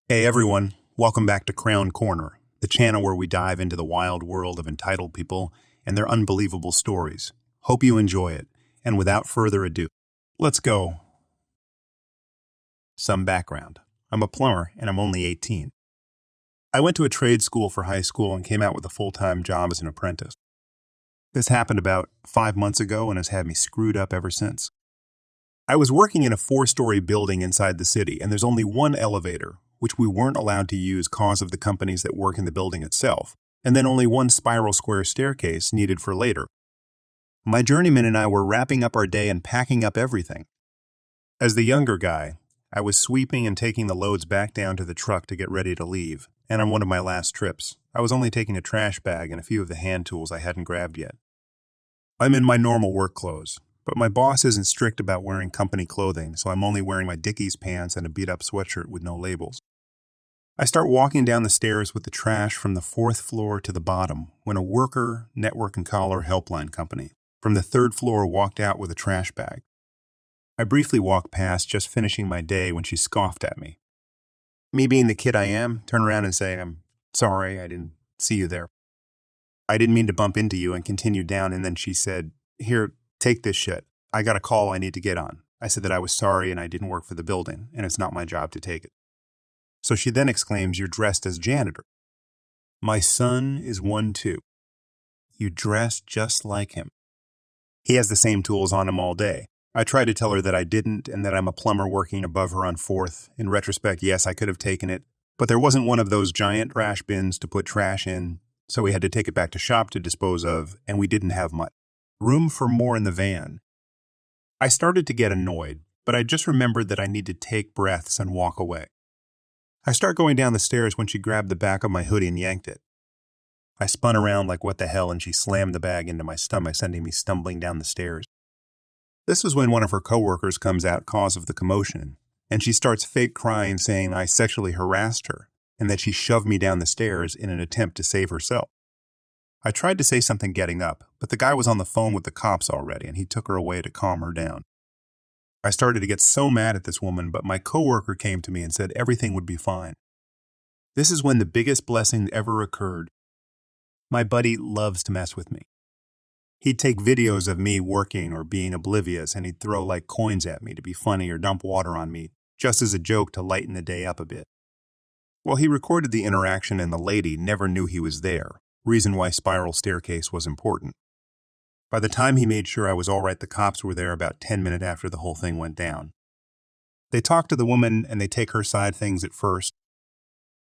Hey everyone, welcome back to K-Korner, the channel where we dive into the wild world of entitled people and their unbelievable stories. Hope you enjoy it, and without further ado, let's go. Some background. I'm a plumber and I'm only 18. I went to a trade school for high school and came out with a full-time job as an apprentice. This happened about 5 months ago and has had me screwed up ever since. I was working in a 4-story building inside the city, and there's only one elevator, which we weren't allowed to use cause of the companies that work in the building itself, and then only one spiral square staircase needed for later. My journeyman and I were wrapping up our day and packing up everything. As the younger guy, I was sweeping and taking the loads back down to the truck to get ready to leave, and on one of my last trips, I was only taking a trash bag and a few of the hand tools I hadn't grabbed yet. I'm in my normal work clothes, but my boss isn't strict about wearing company clothing, so I'm only wearing my Dickies pants and a beat-up sweatshirt with no labels. I start walking down the stairs with the trash from the 4th floor to the bottom when a worker, network and collar helpline company from the 3rd floor walked out with a trash bag. I briefly walked past, just finishing my day, when she scoffed at me. Me being the kid I am, turn around and say, "I'm sorry, I didn't see you there. I didn't mean to bump into you," and continued down, and then she said, "Here, take this shit. I got a call I need to get on." I said that I was sorry and I didn't work for the building, and it's not my job to take it. So she then exclaims, "You're dressed as janitor." My son is one too. You dress just like him. He has the same tools on him all day. I tried to tell her that I didn't and that I'm a plumber working above her on 4th. In retrospect, yes, I could have taken it, but there wasn't one of those giant trash bins to put trash in, so we had to take it back to shop to dispose of, and we didn't have much room for more in the van. I started to get annoyed, but I just remembered that I need to take breaths and walk away. I start going down the stairs when she grabbed the back of my hoodie and yanked it. I spun around like what the hell, and she slammed the bag into my stomach, sending me stumbling down the stairs. This was when one of her coworkers comes out cause of the commotion, and she starts fake crying, saying I sexually harassed her and that she shoved me down the stairs in an attempt to save herself. I tried to say something getting up, but the guy was on the phone with the cops already, and he took her away to calm her down. I started to get so mad at this woman, but my coworker came to me and said everything would be fine. This is when the biggest blessing ever occurred. My buddy loves to mess with me. He'd take videos of me working or being oblivious, and he'd throw like coins at me to be funny or dump water on me, just as a joke to lighten the day up a bit. Well, he recorded the interaction, and the lady never knew he was there, reason why spiral staircase was important. By the time he made sure I was all right, the cops were there about 10 minutes after the whole thing went down. They talk to the woman, and they take her side things at first.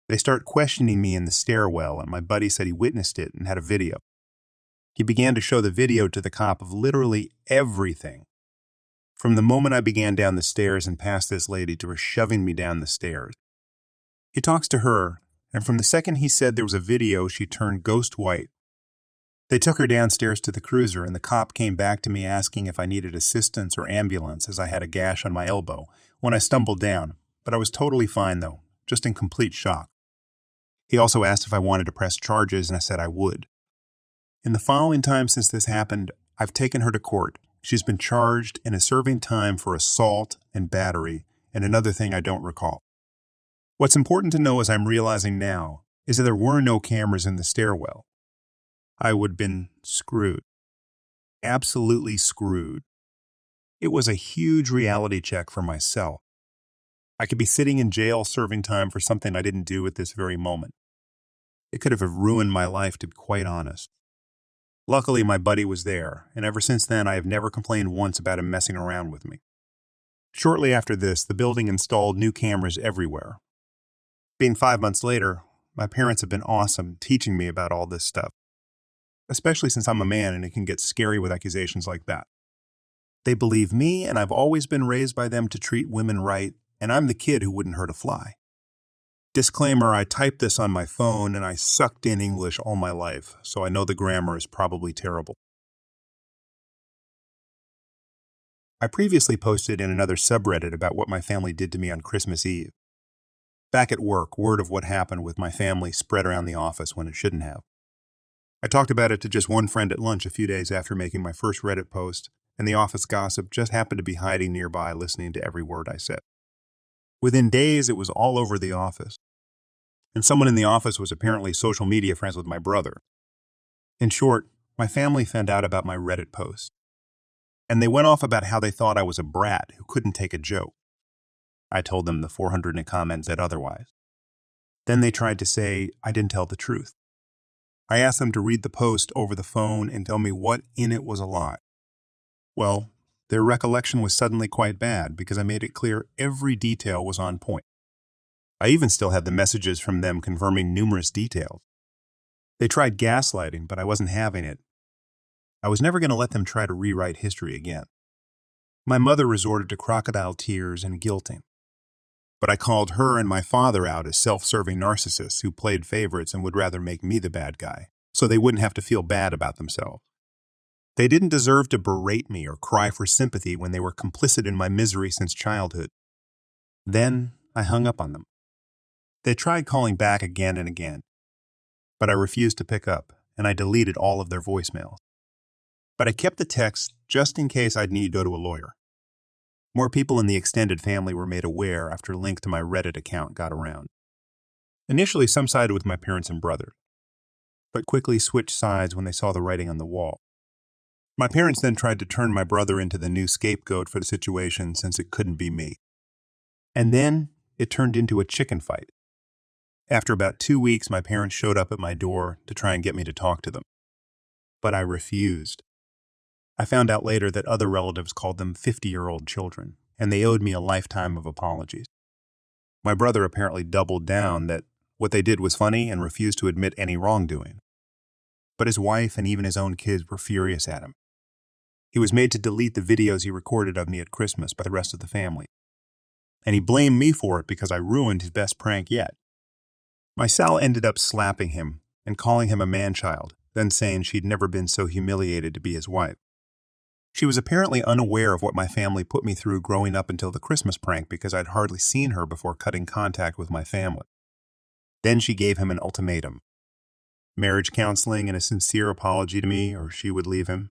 They start questioning me in the stairwell, and my buddy said he witnessed it and had a video. He began to show the video to the cop of literally everything. From the moment I began down the stairs and past this lady to her shoving me down the stairs. He talks to her, and from the second he said there was a video, she turned ghost white. They took her downstairs to the cruiser, and the cop came back to me asking if I needed assistance or ambulance, as I had a gash on my elbow when I stumbled down, but I was totally fine though, just in complete shock. He also asked if I wanted to press charges, and I said I would. In the following time since this happened, I've taken her to court. She's been charged and is serving time for assault and battery, and another thing I don't recall. What's important to know, as I'm realizing now, is that there were no cameras in the stairwell. I would have been screwed. Absolutely screwed. It was a huge reality check for myself. I could be sitting in jail serving time for something I didn't do at this very moment. It could have ruined my life, to be quite honest. Luckily, my buddy was there, and ever since then I have never complained once about him messing around with me. Shortly after this, the building installed new cameras everywhere. Being 5 months later, my parents have been awesome teaching me about all this stuff, especially since I'm a man and it can get scary with accusations like that. They believe me, and I've always been raised by them to treat women right, and I'm the kid who wouldn't hurt a fly. Disclaimer, I typed this on my phone and I sucked in English all my life, so I know the grammar is probably terrible. I previously posted in another subreddit about what my family did to me on Christmas Eve. Back at work, word of what happened with my family spread around the office when it shouldn't have. I talked about it to just one friend at lunch a few days after making my first Reddit post, and the office gossip just happened to be hiding nearby listening to every word I said. Within days, it was all over the office. and someone in the office was apparently social media friends with my brother. In short, my family found out about my Reddit post, and they went off about how they thought I was a brat who couldn't take a joke. I told them the 400 in comments said otherwise. Then they tried to say I didn't tell the truth. I asked them to read the post over the phone and tell me what in it was a lie. Well, their recollection was suddenly quite bad because I made it clear every detail was on point. I even still had the messages from them confirming numerous details. They tried gaslighting, but I wasn't having it. I was never going to let them try to rewrite history again. My mother resorted to crocodile tears and guilting. But I called her and my father out as self-serving narcissists who played favorites and would rather make me the bad guy, so they wouldn't have to feel bad about themselves. They didn't deserve to berate me or cry for sympathy when they were complicit in my misery since childhood. Then I hung up on them. They tried calling back again and again, but I refused to pick up, and I deleted all of their voicemails. But I kept the text just in case I'd need to go to a lawyer. More people in the extended family were made aware after a link to my Reddit account got around. Initially, some sided with my parents and brother, but quickly switched sides when they saw the writing on the wall. My parents then tried to turn my brother into the new scapegoat for the situation since it couldn't be me. And then it turned into a chicken fight. After about 2 weeks, my parents showed up at my door to try and get me to talk to them. But I refused. I found out later that other relatives called them 50-year-old children, and they owed me a lifetime of apologies. My brother apparently doubled down that what they did was funny and refused to admit any wrongdoing. But his wife and even his own kids were furious at him. He was made to delete the videos he recorded of me at Christmas by the rest of the family. And he blamed me for it because I ruined his best prank yet. My Sal ended up slapping him and calling him a man-child, then saying she'd never been so humiliated to be his wife. She was apparently unaware of what my family put me through growing up until the Christmas prank because I'd hardly seen her before cutting contact with my family. Then she gave him an ultimatum: marriage counseling and a sincere apology to me, or she would leave him.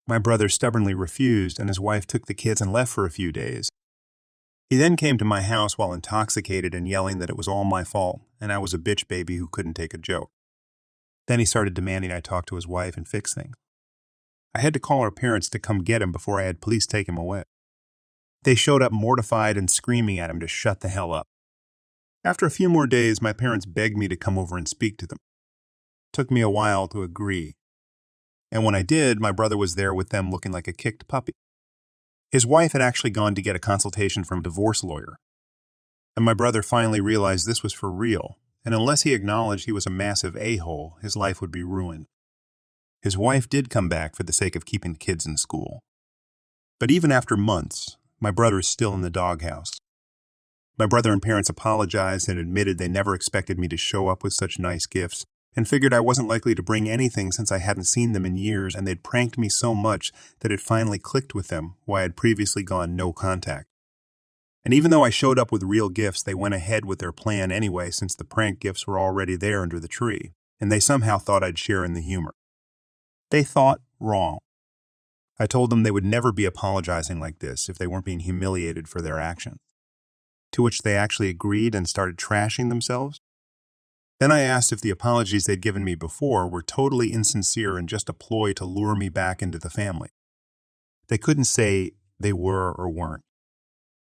My brother stubbornly refused, and his wife took the kids and left for a few days. He then came to my house while intoxicated and yelling that it was all my fault, and I was a bitch baby who couldn't take a joke. Then he started demanding I talk to his wife and fix things. I had to call our parents to come get him before I had police take him away. They showed up mortified and screaming at him to shut the hell up. After a few more days, my parents begged me to come over and speak to them. It took me a while to agree. And when I did, my brother was there with them looking like a kicked puppy. His wife had actually gone to get a consultation from a divorce lawyer. And my brother finally realized this was for real, and unless he acknowledged he was a massive a-hole, his life would be ruined. His wife did come back for the sake of keeping the kids in school. But even after months, my brother is still in the doghouse. My brother and parents apologized and admitted they never expected me to show up with such nice gifts, and figured I wasn't likely to bring anything since I hadn't seen them in years, and they'd pranked me so much that it finally clicked with them, why I had previously gone no contact. And even though I showed up with real gifts, they went ahead with their plan anyway since the prank gifts were already there under the tree, and they somehow thought I'd share in the humor. They thought wrong. I told them they would never be apologizing like this if they weren't being humiliated for their actions, to which they actually agreed and started trashing themselves. Then I asked if the apologies they'd given me before were totally insincere and just a ploy to lure me back into the family. They couldn't say they were or weren't.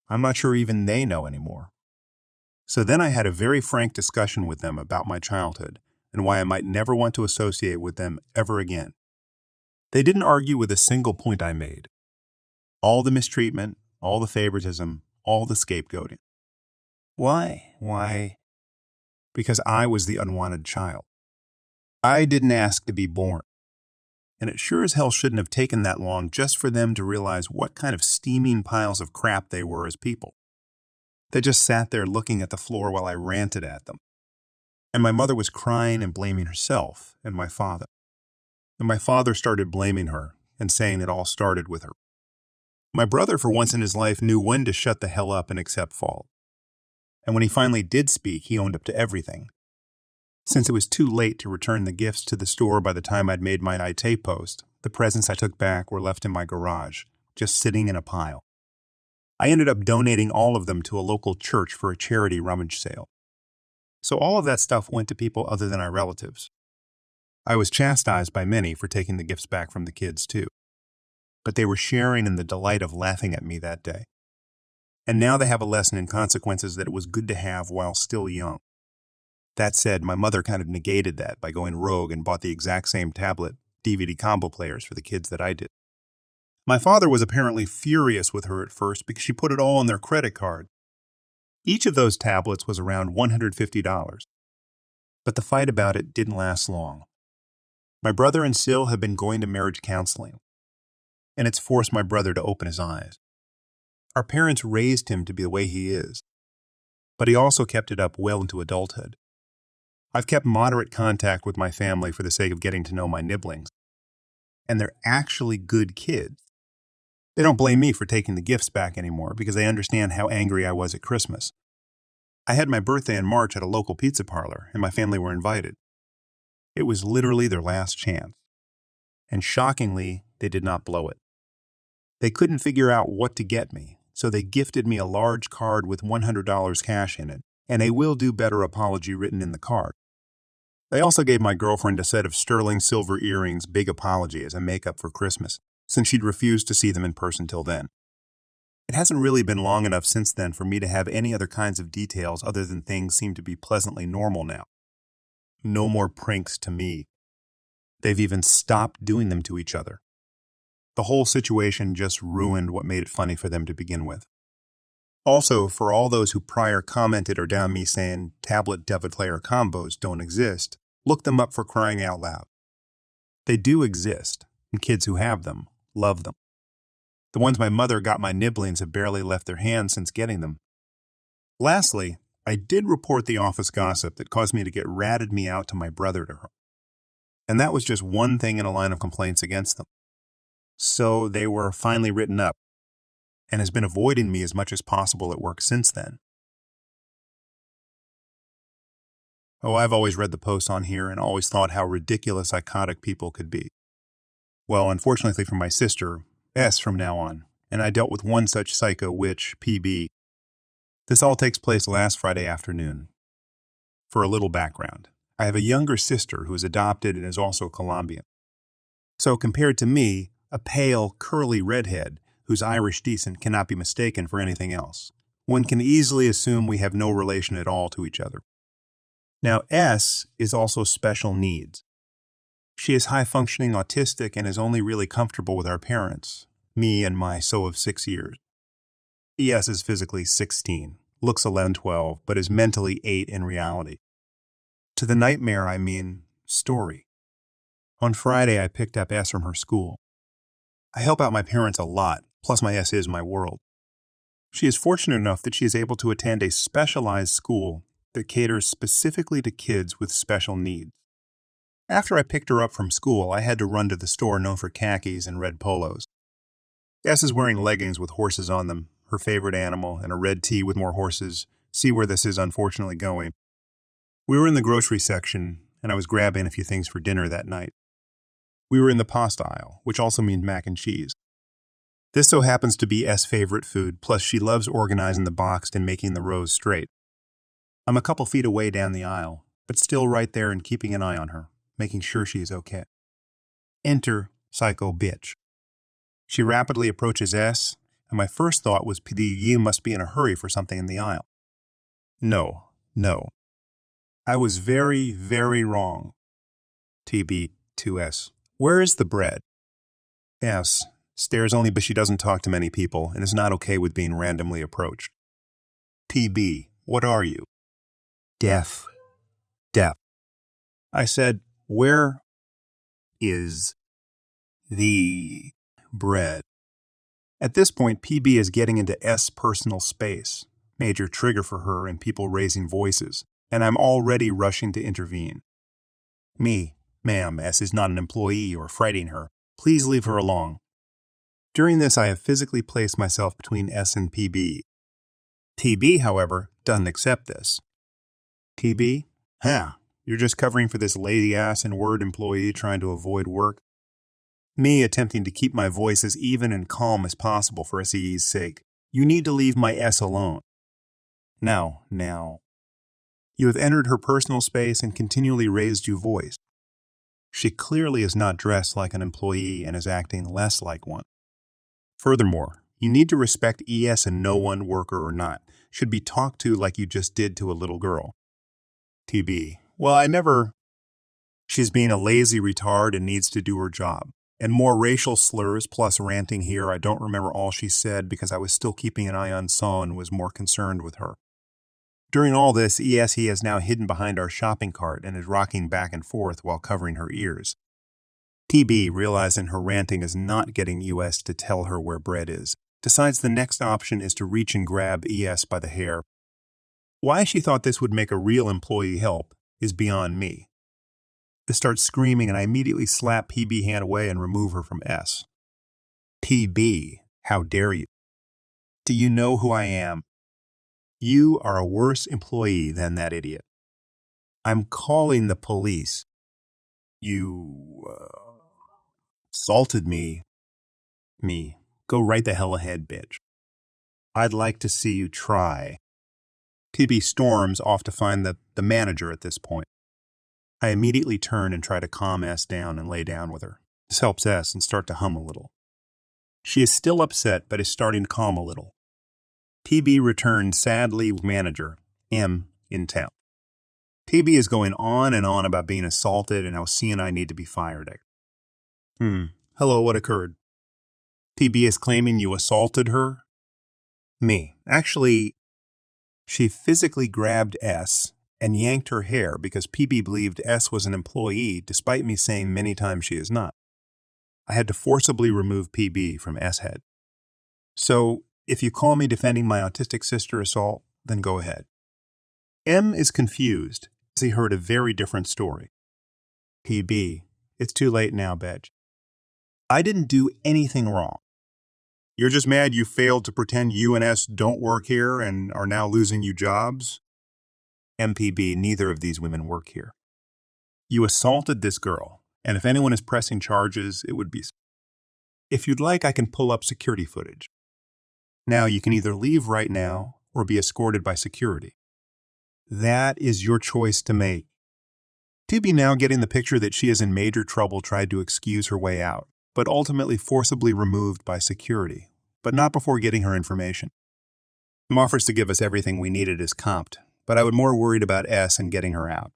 I'm not sure even they know anymore. So then I had a very frank discussion with them about my childhood and why I might never want to associate with them ever again. They didn't argue with a single point I made. All the mistreatment, all the favoritism, all the scapegoating. Why? Why? Because I was the unwanted child. I didn't ask to be born. And it sure as hell shouldn't have taken that long just for them to realize what kind of steaming piles of crap they were as people. They just sat there looking at the floor while I ranted at them. And my mother was crying and blaming herself and my father. And my father started blaming her and saying it all started with her. My brother, for once in his life, knew when to shut the hell up and accept fault. And when he finally did speak, he owned up to everything. Since it was too late to return the gifts to the store by the time I'd made my IT post, the presents I took back were left in my garage, just sitting in a pile. I ended up donating all of them to a local church for a charity rummage sale. So all of that stuff went to people other than our relatives. I was chastised by many for taking the gifts back from the kids, too. But they were sharing in the delight of laughing at me that day. And now they have a lesson in consequences that it was good to have while still young. That said, my mother kind of negated that by going rogue and bought the exact same tablet, DVD combo players for the kids that I did. My father was apparently furious with her at first because she put it all on their credit card. Each of those tablets was around $150. But the fight about it didn't last long. My brother and Sil have been going to marriage counseling, and it's forced my brother to open his eyes. Our parents raised him to be the way he is, but he also kept it up well into adulthood. I've kept moderate contact with my family for the sake of getting to know my nibblings, and they're actually good kids. They don't blame me for taking the gifts back anymore because they understand how angry I was at Christmas. I had my birthday in March at a local pizza parlor, and my family were invited. It was literally their last chance. And shockingly, they did not blow it. They couldn't figure out what to get me, so they gifted me a large card with $100 cash in it, and a will do better apology written in the card. They also gave my girlfriend a set of sterling silver earrings, big apology, as a makeup for Christmas, since she'd refused to see them in person till then. It hasn't really been long enough since then for me to have any other kinds of details other than things seem to be pleasantly normal now. No more pranks to me. They've even stopped doing them to each other. The whole situation just ruined what made it funny for them to begin with. Also, for all those who prior commented or down me saying tablet Devil player combos don't exist, look them up for crying out loud. They do exist, and kids who have them love them. The ones my mother got my nibblings have barely left their hands since getting them. Lastly, I did report the office gossip that caused me to get ratted me out to my brother to her. And that was just one thing in a line of complaints against them. So they were finally written up, and has been avoiding me as much as possible at work since then. Oh, I've always read the posts on here and always thought how ridiculous psychotic people could be. Well, unfortunately for my sister, S from now on, and I dealt with one such psycho witch, PB. This all takes place last Friday afternoon. For a little background, I have a younger sister who is adopted and is also Colombian. So compared to me, a pale, curly redhead whose Irish descent cannot be mistaken for anything else, one can easily assume we have no relation at all to each other. Now, S is also special needs. She is high-functioning autistic and is only really comfortable with our parents, me and my so of 6 years. ES is physically 16, looks 11-12, but is mentally 8 in reality. To the nightmare, I mean story. On Friday, I picked up S from her school. I help out my parents a lot, plus my S is my world. She is fortunate enough that she is able to attend a specialized school that caters specifically to kids with special needs. After I picked her up from school, I had to run to the store known for khakis and red polos. S is wearing leggings with horses on them, her favorite animal, and a red tee with more horses. See where this is unfortunately going. We were in the grocery section, and I was grabbing a few things for dinner that night. We were in the pasta aisle, which also means mac and cheese. This so happens to be S' favorite food, plus she loves organizing the box and making the rows straight. I'm a couple feet away down the aisle, but still right there and keeping an eye on her, making sure she is okay. Enter Psycho Bitch. She rapidly approaches S, and my first thought was you must be in a hurry for something in the aisle. No. I was very, very wrong. TB2S. Where is the bread? S. Stares only, but she doesn't talk to many people and is not okay with being randomly approached. TB. What are you? Deaf. I said, where is the bread? At this point, PB is getting into S' personal space, major trigger for her and people raising voices, and I'm already rushing to intervene. Ma'am, S is not an employee or frightening her. Please leave her alone. During this, I have physically placed myself between S and PB. TB, however, doesn't accept this. TB? You're just covering for this lazy-ass and word employee trying to avoid work? Me attempting to keep my voice as even and calm as possible for SEE's sake. You need to leave my S alone. Now. You have entered her personal space and continually raised your voice. She clearly is not dressed like an employee and is acting less like one. Furthermore, you need to respect ES and no one, worker or not, should be talked to like you just did to a little girl. TB. Well, I never... She's being a lazy retard and needs to do her job. And more racial slurs plus ranting here. I don't remember all she said because I was still keeping an eye on Saw and was more concerned with her. During all this, ESE has now hidden behind our shopping cart and is rocking back and forth while covering her ears. TB, realizing her ranting is not getting US to tell her where bread is, decides the next option is to reach and grab ES by the hair. Why she thought this would make a real employee help is beyond me. They start screaming and I immediately slap PB hand away and remove her from S. TB, how dare you? Do you know who I am? You are a worse employee than that idiot. I'm calling the police. You assaulted me. Me. Go right the hell ahead, bitch. I'd like to see you try. TB storms off to find the manager at this point. I immediately turn and try to calm S down and lay down with her. This helps S and start to hum a little. She is still upset, but is starting to calm a little. TB returns sadly with manager, M, in town. TB is going on and on about being assaulted and how C and I need to be fired. Hello, what occurred? TB is claiming you assaulted her? Me. Actually, she physically grabbed S and yanked her hair because PB believed S was an employee despite me saying many times she is not. I had to forcibly remove PB from S head. So, if you call me defending my autistic sister assault, then go ahead. M is confused as he heard a very different story. PB, it's too late now, Betch. I didn't do anything wrong. You're just mad you failed to pretend you and S don't work here and are now losing you jobs? MPB, neither of these women work here. You assaulted this girl, and if anyone is pressing charges, it would be... If you'd like, I can pull up security footage. Now, you can either leave right now or be escorted by security. That is your choice to make. TB, now getting the picture that she is in major trouble, tried to excuse her way out, but ultimately forcibly removed by security, but not before getting her information. M offers to give us everything we needed as comped, but I was more worried about S and getting her out.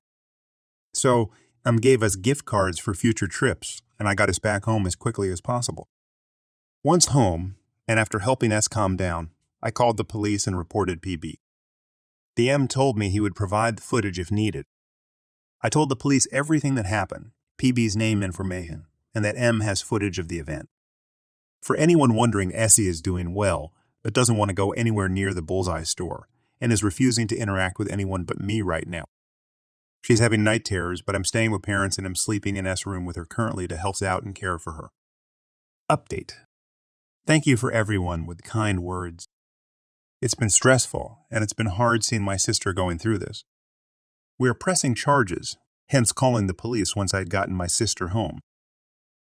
So, gave us gift cards for future trips, and I got us back home as quickly as possible. Once home, and after helping S calm down, I called the police and reported PB. The M told me he would provide the footage if needed. I told the police everything that happened, PB's name information, and that M has footage of the event. For anyone wondering, Essie is doing well, but doesn't want to go anywhere near the Bullseye store, and is refusing to interact with anyone but me right now. She's having night terrors, but I'm staying with parents and am sleeping in S room with her currently to help out and care for her. Update. Thank you for everyone with kind words. It's been stressful, and it's been hard seeing my sister going through this. We are pressing charges, hence calling the police once I'd gotten my sister home.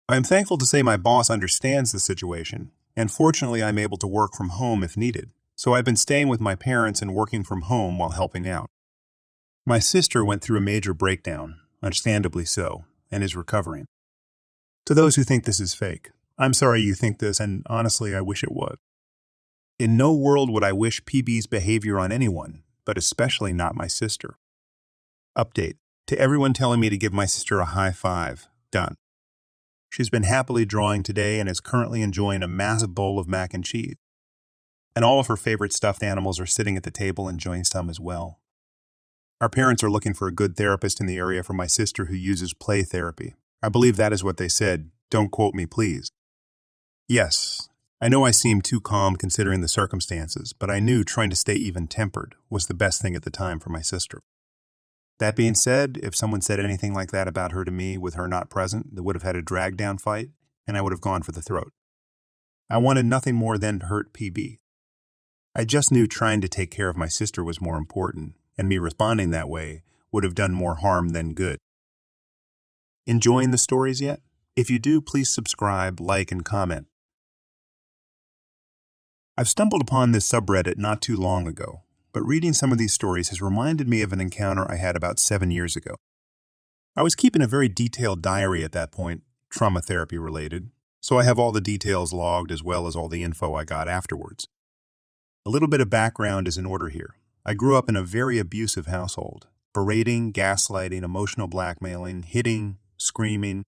I am thankful to say my boss understands the situation, and fortunately I'm able to work from home if needed, so I've been staying with my parents and working from home while helping out. My sister went through a major breakdown, understandably so, and is recovering. To those who think this is fake, I'm sorry you think this, and honestly I wish it was. In no world would I wish PB's behavior on anyone, but especially not my sister. Update. To everyone telling me to give my sister a high five, done. She's been happily drawing today and is currently enjoying a massive bowl of mac and cheese. And all of her favorite stuffed animals are sitting at the table enjoying some as well. Our parents are looking for a good therapist in the area for my sister who uses play therapy. I believe that is what they said. Don't quote me, please. Yes, I know I seem too calm considering the circumstances, but I knew trying to stay even-tempered was the best thing at the time for my sister. That being said, if someone said anything like that about her to me with her not present, they would have had a drag-down fight, and I would have gone for the throat. I wanted nothing more than to hurt PB. I just knew trying to take care of my sister was more important, and me responding that way would have done more harm than good. Enjoying the stories yet? If you do, please subscribe, like, and comment. I've stumbled upon this subreddit not too long ago, but reading some of these stories has reminded me of an encounter I had about 7 years ago. I was keeping a very detailed diary at that point, trauma therapy related, so I have all the details logged as well as all the info I got afterwards. A little bit of background is in order here. I grew up in a very abusive household. Berating, gaslighting, emotional blackmailing, hitting, screaming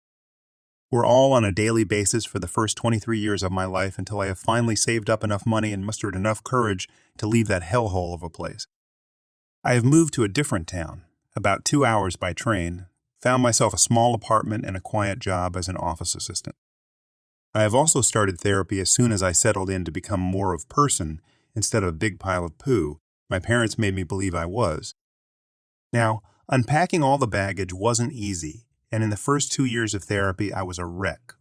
were all on a daily basis for the first 23 years of my life until I have finally saved up enough money and mustered enough courage to leave that hellhole of a place. I have moved to a different town, about 2 hours by train, found myself a small apartment and a quiet job as an office assistant. I have also started therapy as soon as I settled in to become more of person instead of a big pile of poo my parents made me believe I was. Now, unpacking all the baggage wasn't easy, and in the first 2 years of therapy, I was a wreck.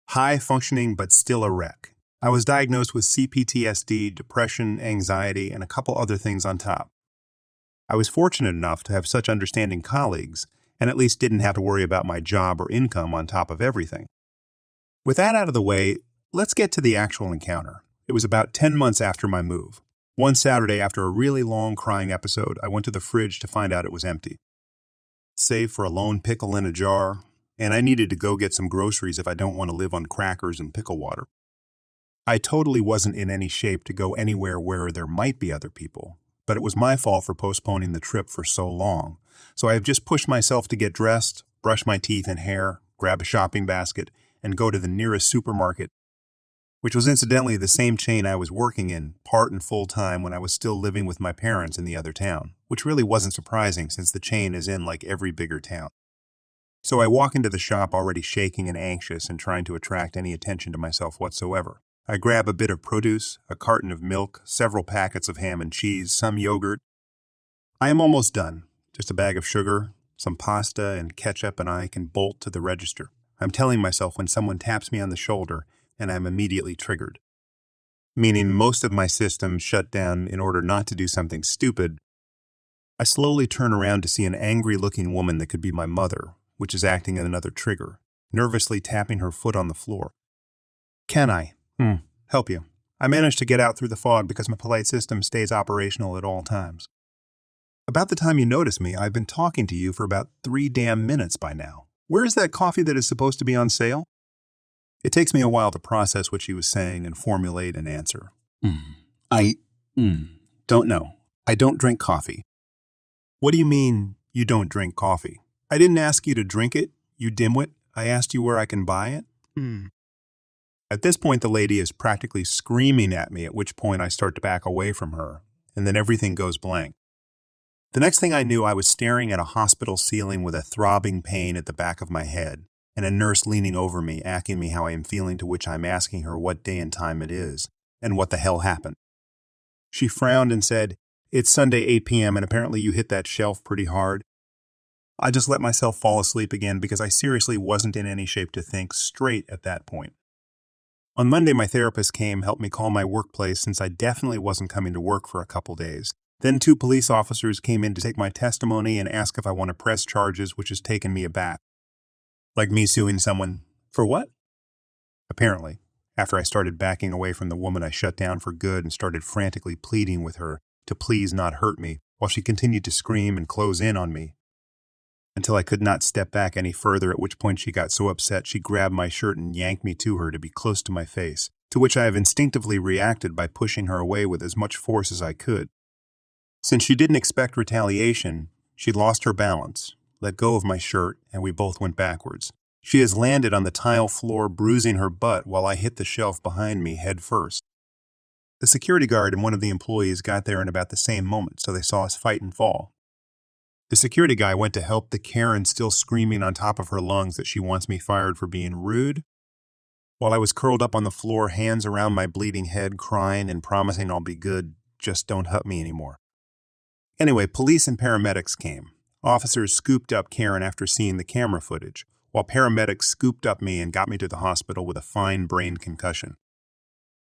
High functioning, but still a wreck. I was diagnosed with CPTSD, depression, anxiety, and a couple other things on top. I was fortunate enough to have such understanding colleagues, and at least didn't have to worry about my job or income on top of everything. With that out of the way, let's get to the actual encounter. It was about 10 months after my move. One Saturday, after a really long crying episode, I went to the fridge to find out it was empty. Save for a lone pickle in a jar, and I needed to go get some groceries if I don't want to live on crackers and pickle water. I totally wasn't in any shape to go anywhere where there might be other people, but it was my fault for postponing the trip for so long, so I have just pushed myself to get dressed, brush my teeth and hair, grab a shopping basket, and go to the nearest supermarket, which was incidentally the same chain I was working in, part and full-time when I was still living with my parents in the other town, which really wasn't surprising since the chain is in like every bigger town. So I walk into the shop already shaking and anxious and trying to attract any attention to myself whatsoever. I grab a bit of produce, a carton of milk, several packets of ham and cheese, some yogurt. I am almost done. Just a bag of sugar, some pasta, and ketchup, and I can bolt to the register. I'm telling myself when someone taps me on the shoulder, and I'm immediately triggered. Meaning most of my system shut down in order not to do something stupid. I slowly turn around to see an angry-looking woman that could be my mother, which is acting as another trigger, nervously tapping her foot on the floor. Can I help you? I managed to get out through the fog because my polite system stays operational at all times. About the time you notice me, I've been talking to you for about 3 damn minutes by now. Where is that coffee that is supposed to be on sale? It takes me a while to process what she was saying and formulate an answer. I don't know. I don't drink coffee. What do you mean, you don't drink coffee? I didn't ask you to drink it, you dimwit. I asked you where I can buy it. At this point, the lady is practically screaming at me, at which point I start to back away from her, and then everything goes blank. The next thing I knew, I was staring at a hospital ceiling with a throbbing pain at the back of my head, and a nurse leaning over me, asking me how I am feeling, to which I'm asking her what day and time it is, and what the hell happened. She frowned and said, "It's Sunday 8 p.m. and apparently you hit that shelf pretty hard." I just let myself fall asleep again because I seriously wasn't in any shape to think straight at that point. On Monday, my therapist came, helped me call my workplace since I definitely wasn't coming to work for a couple days. Then 2 police officers came in to take my testimony and ask if I want to press charges, which has taken me aback. Like me suing someone. For what? Apparently, after I started backing away from the woman, I shut down for good and started frantically pleading with her to please not hurt me, while she continued to scream and close in on me, until I could not step back any further, at which point she got so upset she grabbed my shirt and yanked me to her to be close to my face, to which I have instinctively reacted by pushing her away with as much force as I could. Since she didn't expect retaliation, she lost her balance, let go of my shirt, and we both went backwards. She has landed on the tile floor, bruising her butt while I hit the shelf behind me head first. The security guard and one of the employees got there in about the same moment, so they saw us fight and fall. The security guy went to help the Karen, still screaming on top of her lungs that she wants me fired for being rude, while I was curled up on the floor, hands around my bleeding head, crying and promising I'll be good, just don't hurt me anymore. Anyway, police and paramedics came. Officers scooped up Karen after seeing the camera footage, while paramedics scooped up me and got me to the hospital with a fine brain concussion.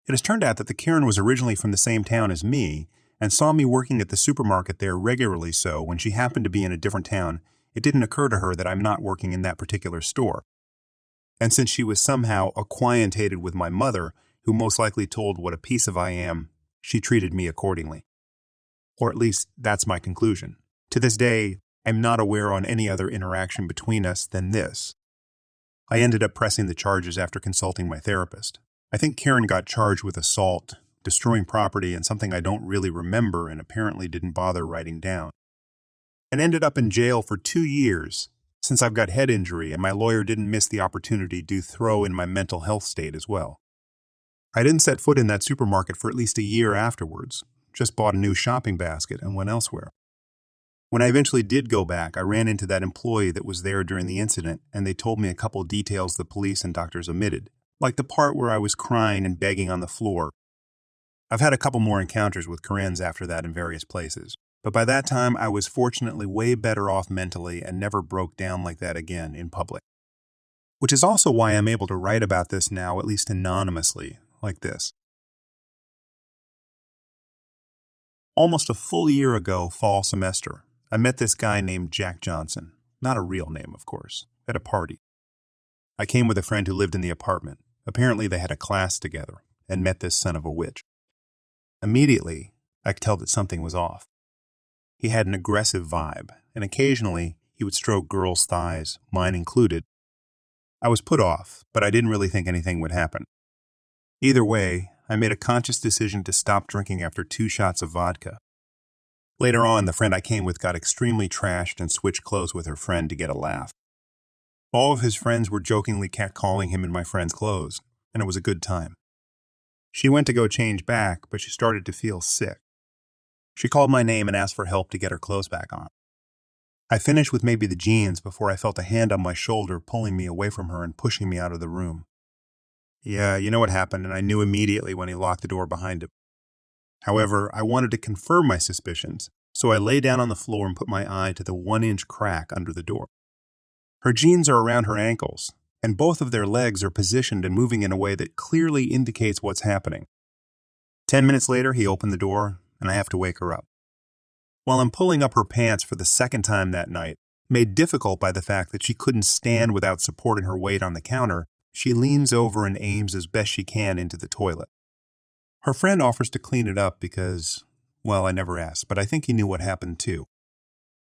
It has turned out that the Karen was originally from the same town as me and saw me working at the supermarket there regularly, so when she happened to be in a different town, it didn't occur to her that I'm not working in that particular store. And since she was somehow acquainted with my mother, who most likely told what a piece of I am, she treated me accordingly. Or at least, that's my conclusion. To this day, I'm not aware on any other interaction between us than this. I ended up pressing the charges after consulting my therapist. I think Karen got charged with assault, destroying property, and something I don't really remember and apparently didn't bother writing down. And ended up in jail for 2 years, since I've got head injury and my lawyer didn't miss the opportunity to throw in my mental health state as well. I didn't set foot in that supermarket for at least a year afterwards, just bought a new shopping basket and went elsewhere. When I eventually did go back, I ran into that employee that was there during the incident, and they told me a couple details the police and doctors omitted, like the part where I was crying and begging on the floor. I've had a couple more encounters with Karens after that in various places, but by that time I was fortunately way better off mentally and never broke down like that again in public. Which is also why I'm able to write about this now, at least anonymously, like this. Almost a full year ago, fall semester, I met this guy named Jack Johnson, not a real name, of course, at a party. I came with a friend who lived in the apartment. Apparently they had a class together and met this son of a witch. Immediately, I could tell that something was off. He had an aggressive vibe, and occasionally he would stroke girls' thighs, mine included. I was put off, but I didn't really think anything would happen. Either way, I made a conscious decision to stop drinking after 2 shots of vodka. Later on, the friend I came with got extremely trashed and switched clothes with her friend to get a laugh. All of his friends were jokingly catcalling him in my friend's clothes, and it was a good time. She went to go change back, but she started to feel sick. She called my name and asked for help to get her clothes back on. I finished with maybe the jeans before I felt a hand on my shoulder pulling me away from her and pushing me out of the room. Yeah, you know what happened, and I knew immediately when he locked the door behind him. However, I wanted to confirm my suspicions, so I lay down on the floor and put my eye to the 1-inch crack under the door. Her jeans are around her ankles, and both of their legs are positioned and moving in a way that clearly indicates what's happening. 10 minutes later, he opened the door, and I have to wake her up. While I'm pulling up her pants for the second time that night, made difficult by the fact that she couldn't stand without supporting her weight on the counter, she leans over and aims as best she can into the toilet. Her friend offers to clean it up because, well, I never asked, but I think he knew what happened too.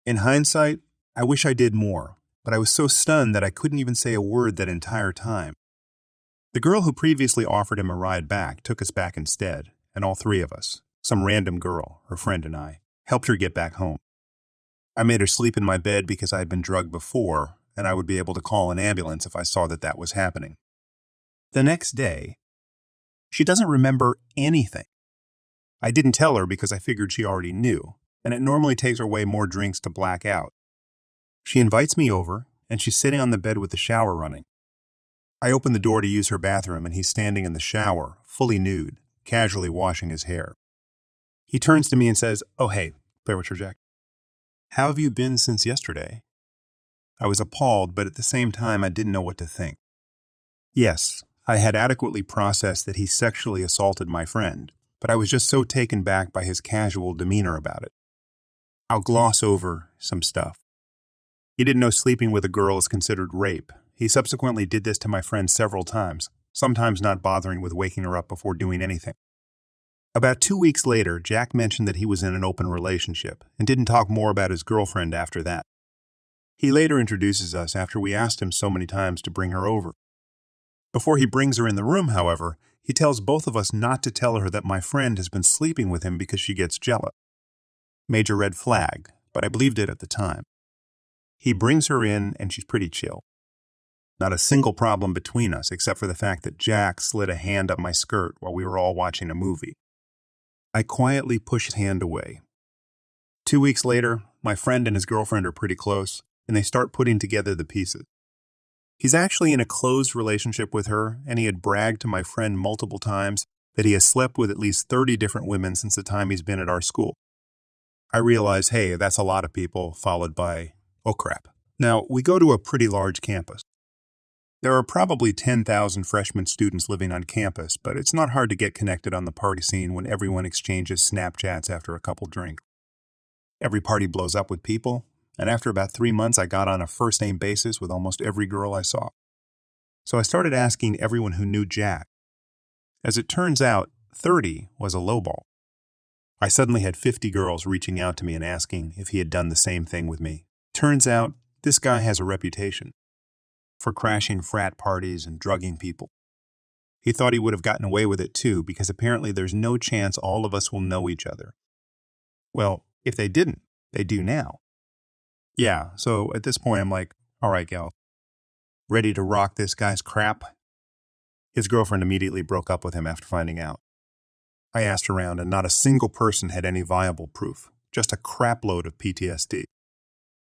In hindsight, I wish I did more, but I was so stunned that I couldn't even say a word that entire time. The girl who previously offered him a ride back took us back instead, and all 3 of us, some random girl, her friend and I, helped her get back home. I made her sleep in my bed because I had been drugged before, and I would be able to call an ambulance if I saw that was happening. The next day, she doesn't remember anything. I didn't tell her because I figured she already knew, and it normally takes her way more drinks to black out. She invites me over, and she's sitting on the bed with the shower running. I open the door to use her bathroom, and he's standing in the shower, fully nude, casually washing his hair. He turns to me and says, "Oh, hey, bear with your Jack. How have you been since yesterday?" I was appalled, but at the same time, I didn't know what to think. Yes, I had adequately processed that he sexually assaulted my friend, but I was just so taken back by his casual demeanor about it. I'll gloss over some stuff. He didn't know sleeping with a girl is considered rape. He subsequently did this to my friend several times, sometimes not bothering with waking her up before doing anything. About 2 weeks later, Jack mentioned that he was in an open relationship and didn't talk more about his girlfriend after that. He later introduces us after we asked him so many times to bring her over. Before he brings her in the room, however, he tells both of us not to tell her that my friend has been sleeping with him because she gets jealous. Major red flag, but I believed it at the time. He brings her in, and she's pretty chill. Not a single problem between us except for the fact that Jack slid a hand up my skirt while we were all watching a movie. I quietly push his hand away. 2 weeks later, my friend and his girlfriend are pretty close, and they start putting together the pieces. He's actually in a closed relationship with her, and he had bragged to my friend multiple times that he has slept with at least 30 different women since the time he's been at our school. I realize, hey, that's a lot of people, followed by, oh crap. Now, we go to a pretty large campus. There are probably 10,000 freshman students living on campus, but it's not hard to get connected on the party scene when everyone exchanges Snapchats after a couple drinks. Every party blows up with people, and after about 3 months, I got on a first-name basis with almost every girl I saw. So I started asking everyone who knew Jack. As it turns out, 30 was a lowball. I suddenly had 50 girls reaching out to me and asking if he had done the same thing with me. Turns out, this guy has a reputation for crashing frat parties and drugging people. He thought he would have gotten away with it too, because apparently there's no chance all of us will know each other. Well, if they didn't, they do now. Yeah, so at this point I'm like, all right, gal, ready to rock this guy's crap? His girlfriend immediately broke up with him after finding out. I asked around, and not a single person had any viable proof, just a crapload of PTSD.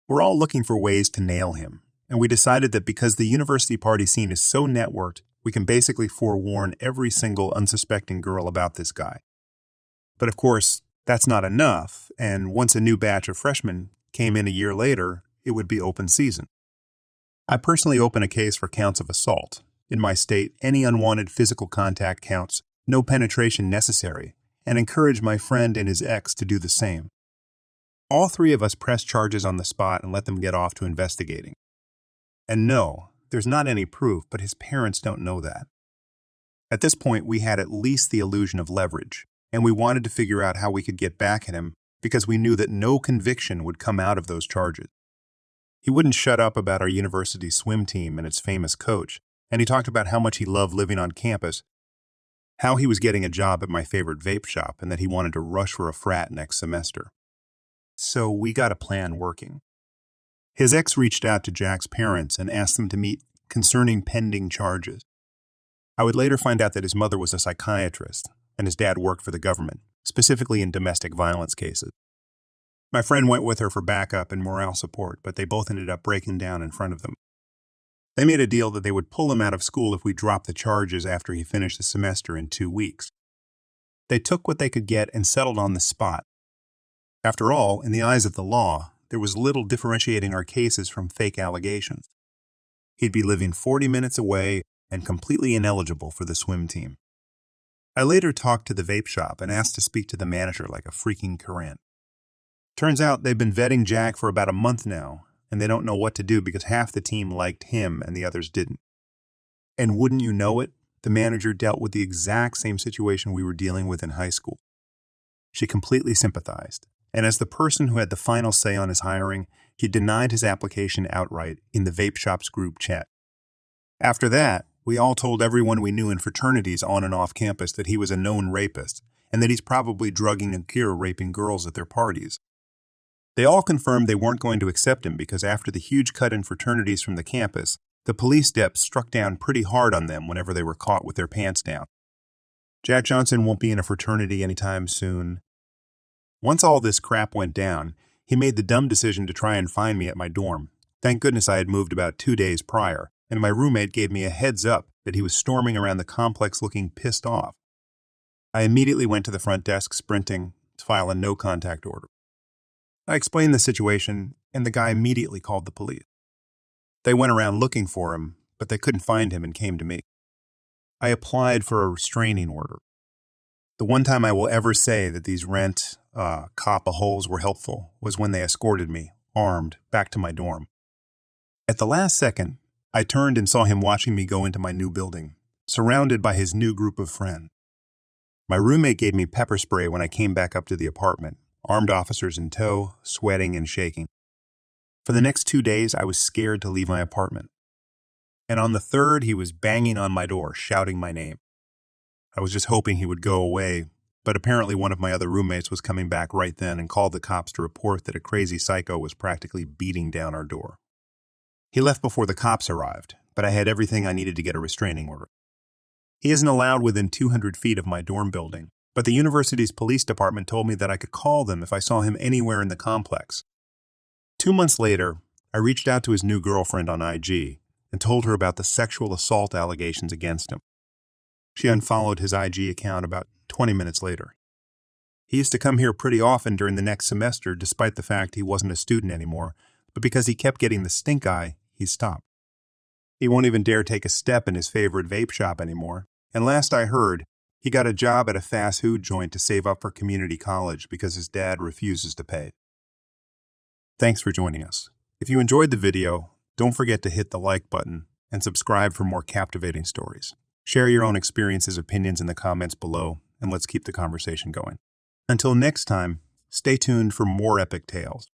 We're all looking for ways to nail him, and we decided that because the university party scene is so networked, we can basically forewarn every single unsuspecting girl about this guy. But of course, that's not enough, and once a new batch of freshmen came in a year later, it would be open season. I personally open a case for counts of assault. In my state, any unwanted physical contact counts, no penetration necessary, and encourage my friend and his ex to do the same. All three of us press charges on the spot and let them get off to investigating. And no, there's not any proof, but his parents don't know that. At this point, we had at least the illusion of leverage, and we wanted to figure out how we could get back at him because we knew that no conviction would come out of those charges. He wouldn't shut up about our university swim team and its famous coach, and he talked about how much he loved living on campus, how he was getting a job at my favorite vape shop, and that he wanted to rush for a frat next semester. So we got a plan working. His ex reached out to Jack's parents and asked them to meet concerning pending charges. I would later find out that his mother was a psychiatrist, and his dad worked for the government, specifically in domestic violence cases. My friend went with her for backup and morale support, but they both ended up breaking down in front of them. They made a deal that they would pull him out of school if we dropped the charges after he finished the semester in 2 weeks. They took what they could get and settled on the spot. After all, in the eyes of the law, there was little differentiating our cases from fake allegations. He'd be living 40 minutes away and completely ineligible for the swim team. I later talked to the vape shop and asked to speak to the manager like a freaking current. Turns out they've been vetting Jack for about a month now, and they don't know what to do because half the team liked him and the others didn't. And wouldn't you know it, the manager dealt with the exact same situation we were dealing with in high school. She completely sympathized, and as the person who had the final say on his hiring, he denied his application outright in the vape shop's group chat. After that, we all told everyone we knew in fraternities on and off campus that he was a known rapist, and that he's probably drugging and raping girls at their parties. They all confirmed they weren't going to accept him because after the huge cut in fraternities from the campus, the police dep struck down pretty hard on them whenever they were caught with their pants down. Jack Johnson won't be in a fraternity anytime soon. Once all this crap went down, he made the dumb decision to try and find me at my dorm. Thank goodness I had moved about 2 days prior, and my roommate gave me a heads up that he was storming around the complex looking pissed off. I immediately went to the front desk sprinting to file a no-contact order. I explained the situation, and the guy immediately called the police. They went around looking for him, but they couldn't find him and came to me. I applied for a restraining order. The one time I will ever say that these cop-a-holes were helpful was when they escorted me, armed, back to my dorm. At the last second, I turned and saw him watching me go into my new building, surrounded by his new group of friends. My roommate gave me pepper spray when I came back up to the apartment, armed officers in tow, sweating and shaking. For the next 2 days, I was scared to leave my apartment. And on the third, he was banging on my door, shouting my name. I was just hoping he would go away, but apparently one of my other roommates was coming back right then and called the cops to report that a crazy psycho was practically beating down our door. He left before the cops arrived, but I had everything I needed to get a restraining order. He isn't allowed within 200 feet of my dorm building, but the university's police department told me that I could call them if I saw him anywhere in the complex. 2 months later, I reached out to his new girlfriend on IG and told her about the sexual assault allegations against him. She unfollowed his IG account about 20 minutes later. He used to come here pretty often during the next semester despite the fact he wasn't a student anymore, but because he kept getting the stink eye, he stopped. He won't even dare take a step in his favorite vape shop anymore, and last I heard, he got a job at a fast food joint to save up for community college because his dad refuses to pay. Thanks for joining us. If you enjoyed the video, don't forget to hit the like button and subscribe for more captivating stories. Share your own experiences, opinions in the comments below, and let's keep the conversation going. Until next time, stay tuned for more epic tales.